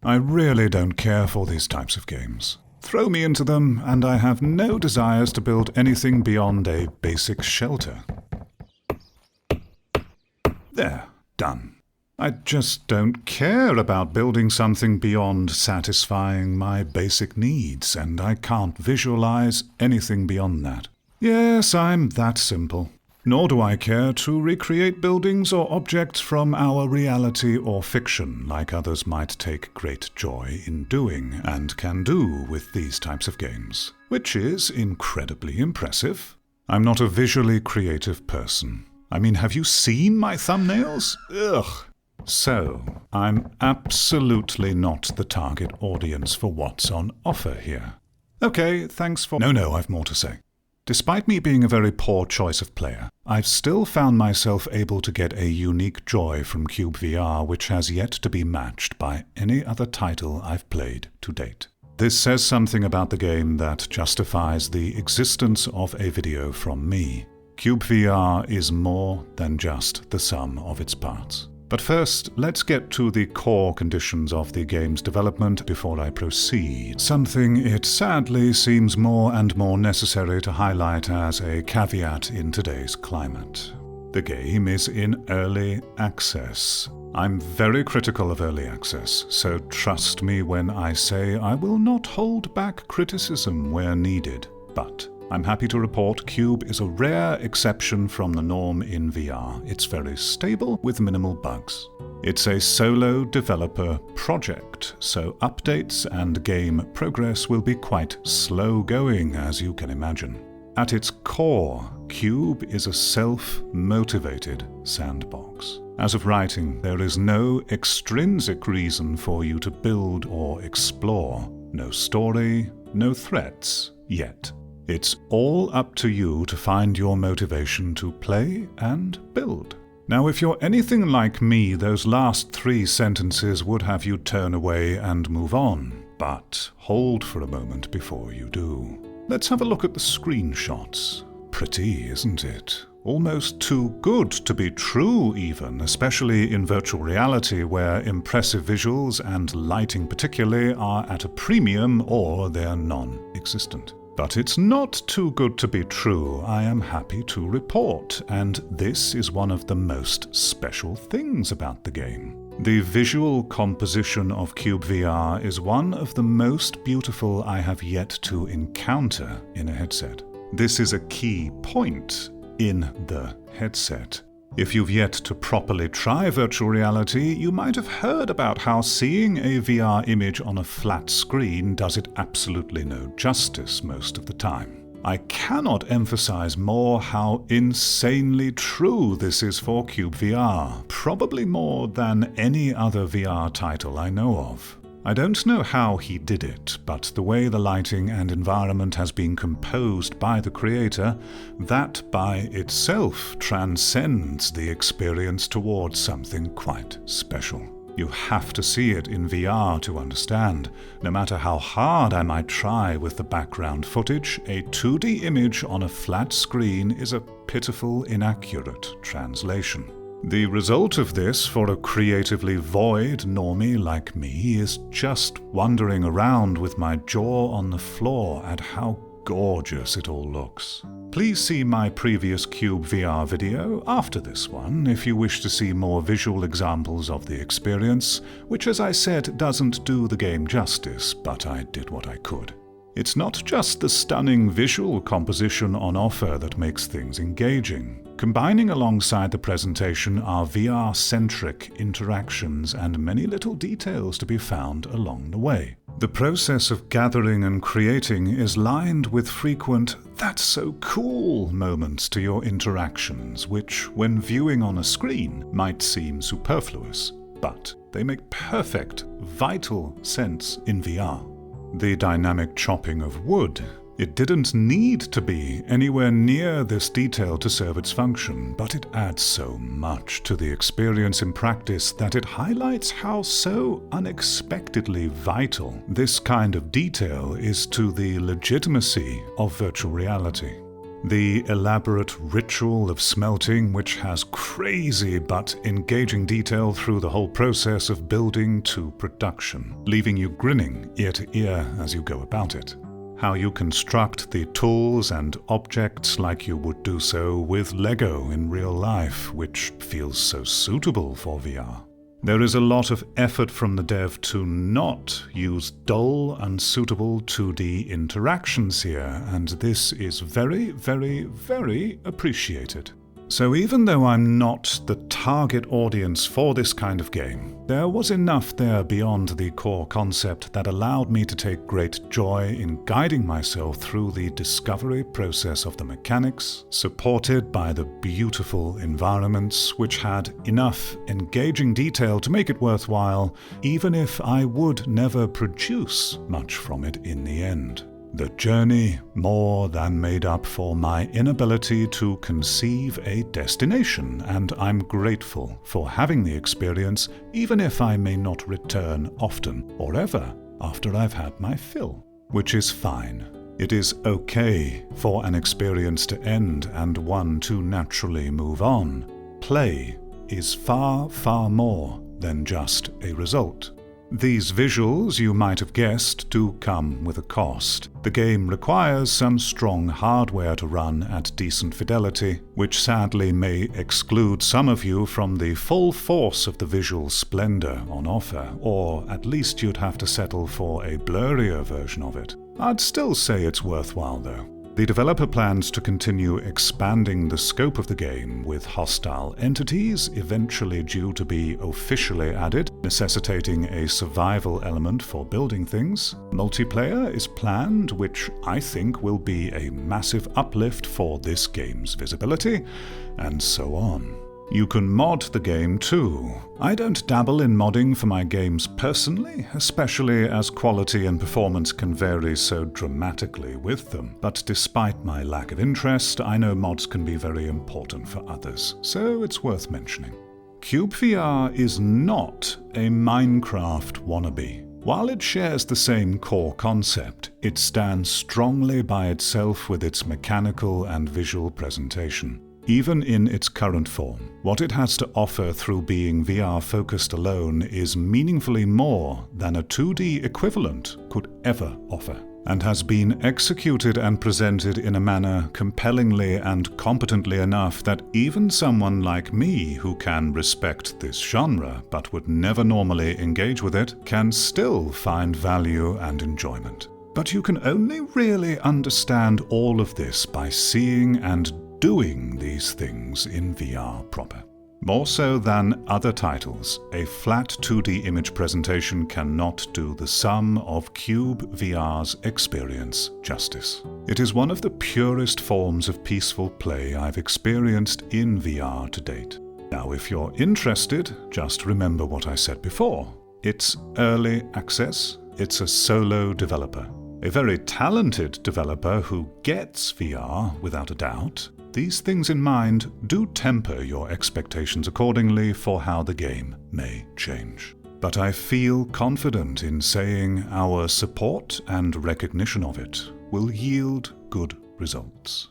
I really don't care for these types of games. Throw me into them, and I have no desires to build anything beyond a basic shelter. There, done. I just don't care about building something beyond satisfying my basic needs, and I can't visualize anything beyond that. Yes, I'm that simple. Nor do I care to recreate buildings or objects from our reality or fiction, like others might take great joy in doing, and can do with these types of games, which is incredibly impressive. I'm not a visually creative person. I mean, have you seen my thumbnails? Ugh. So, I'm absolutely not the target audience for what's on offer here. Okay, thanks for— No, I've more to say. Despite me being a very poor choice of player, I've still found myself able to get a unique joy from cyubeVR which has yet to be matched by any other title I've played to date. This says something about the game that justifies the existence of a video from me. cyubeVR is more than just the sum of its parts. But first, let's get to the core conditions of the game's development before I proceed, something it sadly seems more and more necessary to highlight as a caveat in today's climate. The game is in early access. I'm very critical of early access, so trust me when I say I will not hold back criticism where needed, but I'm happy to report Cube is a rare exception from the norm in VR. It's very stable with minimal bugs. It's a solo developer project, so updates and game progress will be quite slow going, as you can imagine. At its core, Cube is a self-motivated sandbox. As of writing, there is no extrinsic reason for you to build or explore. No story, no threats, yet. It's all up to you to find your motivation to play and build. Now, if you're anything like me, those last 3 sentences would have you turn away and move on. But hold for a moment before you do. Let's have a look at the screenshots. Pretty, isn't it? Almost too good to be true even, especially in virtual reality where impressive visuals and lighting particularly are at a premium or they're non-existent. But it's not too good to be true, I am happy to report, and this is one of the most special things about the game. The visual composition of cyubeVR is one of the most beautiful I have yet to encounter in a headset. This is a key point in the headset. If you've yet to properly try virtual reality, you might have heard about how seeing a VR image on a flat screen does it absolutely no justice most of the time. I cannot emphasize more how insanely true this is for cyubeVR, probably more than any other VR title I know of. I don't know how he did it, but the way the lighting and environment has been composed by the creator, that by itself transcends the experience towards something quite special. You have to see it in VR to understand. No matter how hard I might try with the background footage, a 2D image on a flat screen is a pitiful, inaccurate translation. The result of this for a creatively void normie like me is just wandering around with my jaw on the floor at how gorgeous it all looks. Please see my previous cyubeVR video after this one if you wish to see more visual examples of the experience, which as I said doesn't do the game justice, but I did what I could. It's not just the stunning visual composition on offer that makes things engaging. Combining alongside the presentation are VR-centric interactions and many little details to be found along the way. The process of gathering and creating is lined with frequent "that's so cool" moments to your interactions, which, when viewing on a screen, might seem superfluous, but they make perfect, vital sense in VR. The dynamic chopping of wood. It didn't need to be anywhere near this detail to serve its function, but it adds so much to the experience in practice that it highlights how so unexpectedly vital this kind of detail is to the legitimacy of virtual reality. The elaborate ritual of smelting, which has crazy but engaging detail through the whole process of building to production, leaving you grinning ear to ear as you go about it. How you construct the tools and objects like you would do so with Lego in real life, which feels so suitable for VR. There is a lot of effort from the dev to not use dull, unsuitable 2D interactions here, and this is very, very, very appreciated. So even though I'm not the target audience for this kind of game, there was enough there beyond the core concept that allowed me to take great joy in guiding myself through the discovery process of the mechanics, supported by the beautiful environments which had enough engaging detail to make it worthwhile, even if I would never produce much from it in the end. The journey more than made up for my inability to conceive a destination, and I'm grateful for having the experience, even if I may not return often or ever after I've had my fill. Which is fine. It is okay for an experience to end and one to naturally move on. Play is far, far more than just a result. These visuals, you might have guessed, do come with a cost. The game requires some strong hardware to run at decent fidelity, which sadly may exclude some of you from the full force of the visual splendor on offer, or at least you'd have to settle for a blurrier version of it. I'd still say it's worthwhile though. The developer plans to continue expanding the scope of the game, with hostile entities eventually due to be officially added, necessitating a survival element for building things. Multiplayer is planned, which I think will be a massive uplift for this game's visibility, and so on. You can mod the game too. I don't dabble in modding for my games personally, especially as quality and performance can vary so dramatically with them. But despite my lack of interest, I know mods can be very important for others, so it's worth mentioning. cyubeVR is not a Minecraft wannabe. While it shares the same core concept, it stands strongly by itself with its mechanical and visual presentation. Even in its current form, what it has to offer through being VR-focused alone is meaningfully more than a 2D equivalent could ever offer, and has been executed and presented in a manner compellingly and competently enough that even someone like me, who can respect this genre but would never normally engage with it, can still find value and enjoyment. But you can only really understand all of this by seeing and doing these things in VR proper. More so than other titles, a flat 2D image presentation cannot do the sum of cyubeVR's experience justice. It is one of the purest forms of peaceful play I've experienced in VR to date. Now, if you're interested, just remember what I said before. It's early access, it's a solo developer. A very talented developer who gets VR, without a doubt. These things in mind, do temper your expectations accordingly for how the game may change. But I feel confident in saying our support and recognition of it will yield good results.